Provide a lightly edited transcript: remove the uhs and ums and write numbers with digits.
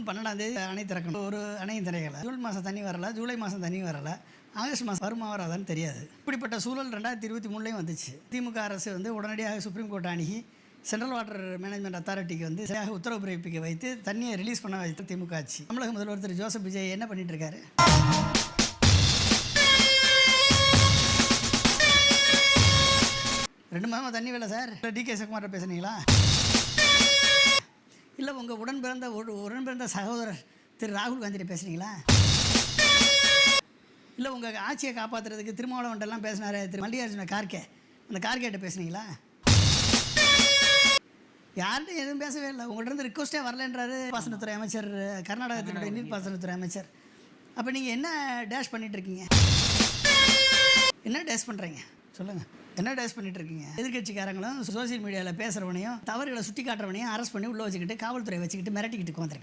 June 12 அணை திறக்கணும். ஒரு அணையும் திறக்கலை. ஜூன் மாதம் தண்ணி வரலை, ஜூலை மாதம் தண்ணி வரலை, ஆகஸ்ட் மாதம் வருமா வராதான்னு தெரியாது. இப்படிப்பட்ட சூழல் 2023 வந்துச்சு. திமுக அரசு உடனடியாக சுப்ரீம் கோர்ட் அணுகி சென்ட்ரல் வாட்டர் மேனேஜ்மெண்ட் அத்தாரிட்டிக்கு சரியாக உத்தரவு பிறப்பிக்க வைத்து தண்ணியை ரிலீஸ் பண்ண வைத்து திமுக ஆட்சி. தமிழக முதல்வர் திரு ஜோசப் விஜய் என்ன பண்ணிட்டு இருக்காரு? 2 மாதமாக தண்ணி வேலை சார். டிகே சிவகுமார்ட்ட பேசுனீங்களா? இல்லை உங்கள் உடன் பிறந்த சகோதரர் திரு ராகுல் காந்தியை பேசுனீங்களா? இல்லை உங்கள் ஆட்சியை காப்பாற்றுறதுக்கு திருமாவளவன்ட்டெல்லாம் பேசினார் திரு மல்லிகார்ஜுன கார்கே, அந்த கார்கேட்ட பேசுனீங்களா? யார்கிட்டும் எதுவும் பேசவே இல்லை. உங்கள்கிட்ட ரிக்வஸ்ட்டே வரலன்றாரு பாசனத்துறை அமைச்சர், கர்நாடகத்தினுடைய நீர்ப்பாசனத்துறை அமைச்சர். அப்போ நீங்கள் என்ன டேஷ் பண்ணிகிட்ருக்கீங்க? என்ன டேஷ் பண்ணுறீங்க சொல்லுங்கள்? என்ன டேஷ் பண்ணிகிட்ருக்கீங்க? எதிர்கட்சிக்காரங்களும் சோசியல் மீடியாவில் பேசுகிறவனையும் தவறுகளை சுட்டி காட்டுறவனையும் அரெஸ்ட் பண்ணி உள்ளே வச்சுக்கிட்டு காவல்துறை வச்சுக்கிட்டு மிரட்டிக்கிட்டு வந்துருக்கீங்க.